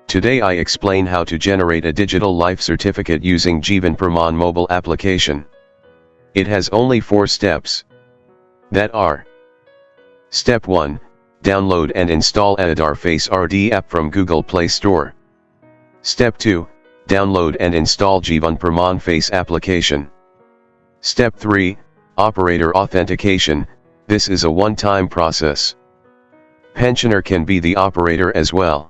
Today I explain how to generate a digital life certificate using Jeevan Pramaan mobile application. It has only 4 steps. That are: Step 1. Download and install Aadhaar Face ID app from Google Play Store. Step 2. Download and install Jeevan Pramaan Face application. Step 3. Operator authentication. This is a one-time process. Pensioner can be the operator as well.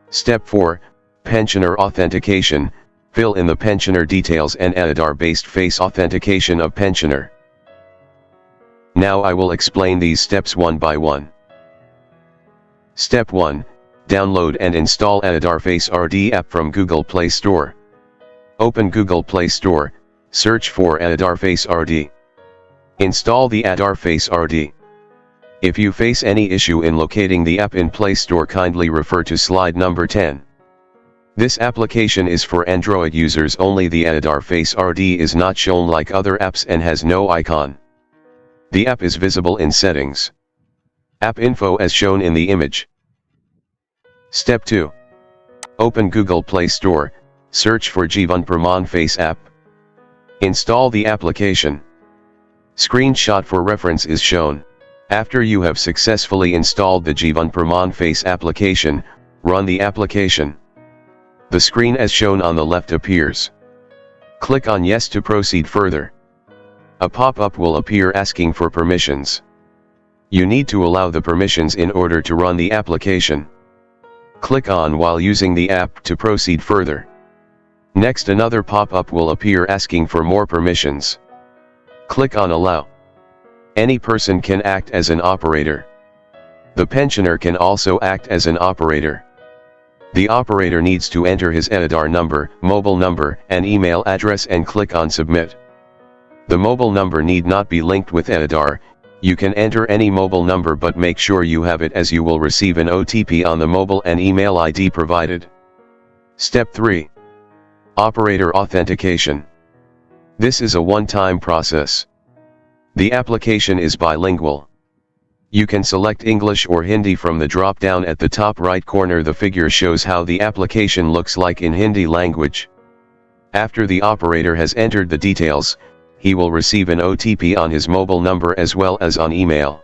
Step 4. Pensioner authentication. Fill in the pensioner details and Aadhaar-based face authentication of pensioner. Now I will explain these steps one by one. Step 1. Download and install Aadhaar Face ID app from Google Play Store. Open Google Play Store, search for Aadhaar Face ID. Install the Aadhaar Face ID. If you face any issue in locating the app in Play Store, kindly refer to slide number 10. This application is for Android users only. The Aadhaar Face ID is not shown like other apps and has no icon. The app is visible in settings. App info as shown in the image. Step 2. Open Google Play Store, search for Jeevan Pramaan Face app. Install the application. Screenshot for reference is shown. After you have successfully installed the Jeevan Pramaan Face application, run the application. The screen as shown on the left appears. Click on Yes to proceed further. A pop-up will appear asking for permissions. You need to allow the permissions in order to run the application. Click on while using the app to proceed further. Next, another pop-up will appear asking for more permissions. Click on Allow. Any person can act as an operator. The pensioner can also act as an operator. The operator needs to enter his Aadhaar number, mobile number, and email address and click on Submit. The mobile number need not be linked with Aadhaar. You can enter any mobile number, but make sure you have it, as you will receive an OTP on the mobile and email ID provided. Step 3. Operator authentication. This is a one-time process. The application is bilingual. You can select English or Hindi from the drop-down at the top right corner. The figure shows how the application looks like in Hindi language. After the operator has entered the details, he will receive an OTP on his mobile number as well as on email.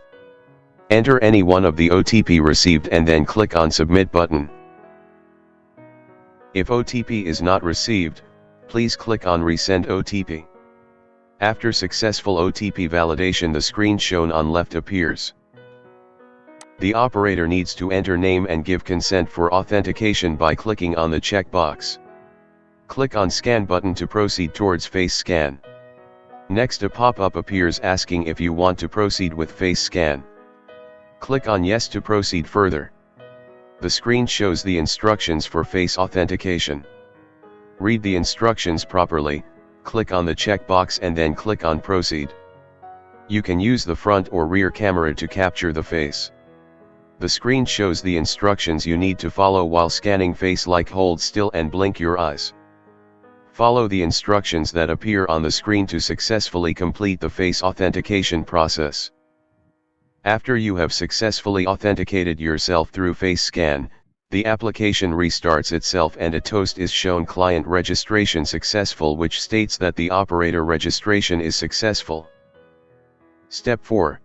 Enter any one of the OTP received and then click on Submit button. If OTP is not received, please click on Resend OTP. After successful OTP validation, the screen shown on left appears. The operator needs to enter name and give consent for authentication by clicking on the checkbox. Click on Scan button to proceed towards face scan. Next, a pop-up appears asking if you want to proceed with face scan. Click on Yes to proceed further. The screen shows the instructions for face authentication. Read the instructions properly, click on the checkbox and then click on Proceed. You can use the front or rear camera to capture the face. The screen shows the instructions you need to follow while scanning face, like hold still and blink your eyes. Follow the instructions that appear on the screen to successfully complete the face authentication process. After you have successfully authenticated yourself through face scan, the application restarts itself and a toast is shown, client registration successful, which states that the operator registration is successful. Step 4.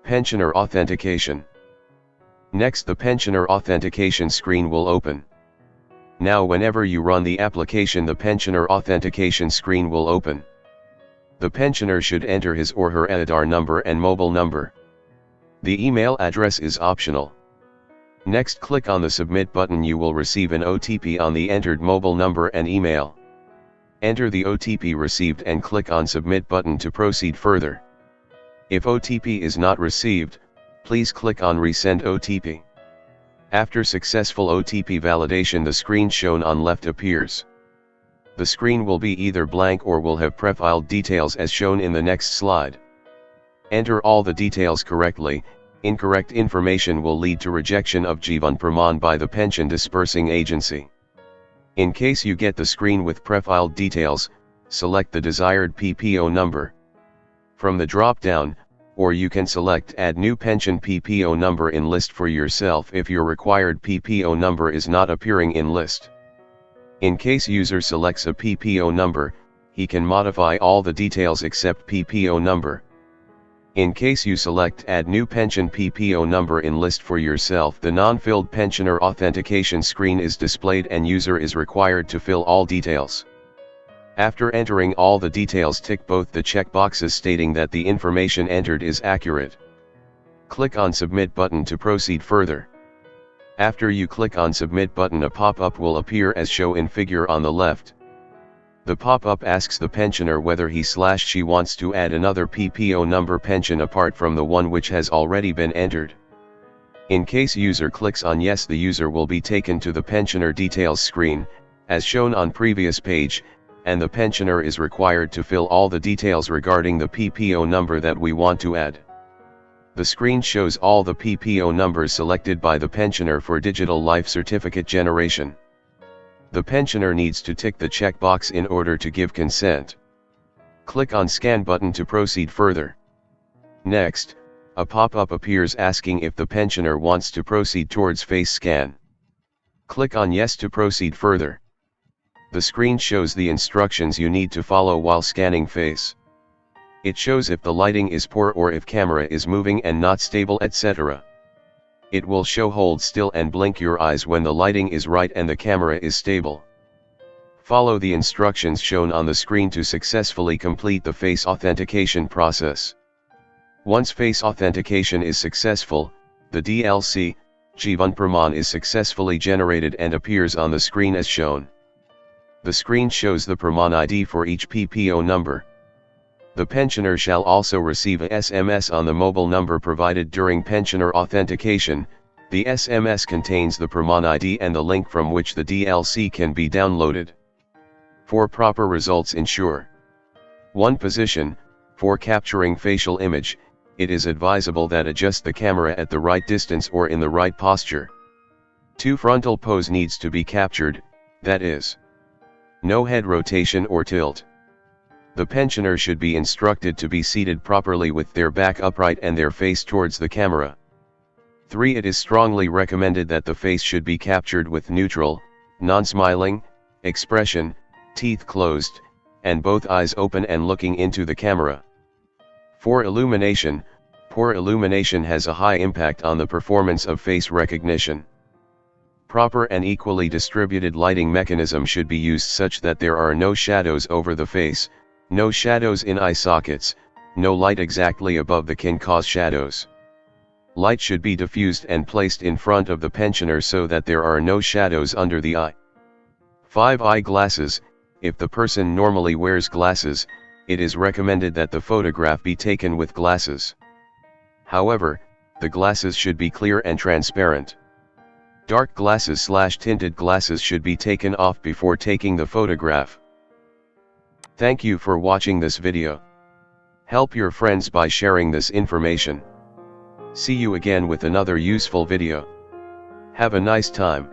Pensioner authentication. Next, the pensioner authentication screen will open. Now whenever you run the application, the pensioner authentication screen will open. The pensioner should enter his or her Aadhaar number and mobile number. The email address is optional. Next, click on the Submit button. You will receive an OTP on the entered mobile number and email. Enter the OTP received and click on Submit button to proceed further. If OTP is not received, please click on Resend OTP. After successful OTP validation, the screen shown on left appears. The screen will be either blank or will have pre-filled details as shown in the next slide. Enter all the details correctly. Incorrect information will lead to rejection of Jeevan Pramaan by the pension dispersing agency. In case you get the screen with pre-filled details, select the desired PPO number. From the drop-down, or you can select Add New Pension PPO number in list for yourself if your required PPO number is not appearing in list. In case user selects a PPO number, he can modify all the details except PPO number. In case you select Add New Pension PPO number in list for yourself, the non-filled pensioner authentication screen is displayed and user is required to fill all details. After entering all the details, tick both the checkboxes stating that the information entered is accurate. Click on Submit button to proceed further. After you click on Submit button, a pop-up will appear as shown in figure on the left. The pop-up asks the pensioner whether he/she wants to add another PPO number pension apart from the one which has already been entered. In case user clicks on yes, the user will be taken to the pensioner details screen, as shown on previous page, and the pensioner is required to fill all the details regarding the PPO number that we want to add. The screen shows all the PPO numbers selected by the pensioner for digital life certificate generation. The pensioner needs to tick the checkbox in order to give consent. Click on Scan button to proceed further. Next, a pop-up appears asking if the pensioner wants to proceed towards face scan. Click on Yes to proceed further. The screen shows the instructions you need to follow while scanning face. It shows if the lighting is poor or if camera is moving and not stable, etc. It will show hold still and blink your eyes when the lighting is right and the camera is stable. Follow the instructions shown on the screen to successfully complete the face authentication process. Once face authentication is successful, the DLC, Jeevan Pramaan, is successfully generated and appears on the screen as shown. The screen shows the Pramaan ID for each PPO number. The pensioner shall also receive a SMS on the mobile number provided during pensioner authentication. The SMS contains the Pramaan ID and the link from which the DLC can be downloaded. For proper results, ensure 1. Position. For capturing facial image, it is advisable that adjust the camera at the right distance or in the right posture. 2. Frontal pose needs to be captured, that is, no head rotation or tilt. The pensioner should be instructed to be seated properly with their back upright and their face towards the camera. 3. It is strongly recommended that the face should be captured with neutral, non-smiling expression, teeth closed, and both eyes open and looking into the camera. 4. Illumination. Poor illumination has a high impact on the performance of face recognition. Proper and equally distributed lighting mechanism should be used such that there are no shadows over the face, no shadows in eye sockets, no light exactly above the can cause shadows. Light should be diffused and placed in front of the pensioner so that there are no shadows under the eye. 5. Eyeglasses. If the person normally wears glasses, it is recommended that the photograph be taken with glasses. However, the glasses should be clear and transparent. Dark glasses/tinted glasses should be taken off before taking the photograph. Thank you for watching this video. Help your friends by sharing this information. See you again with another useful video. Have a nice time.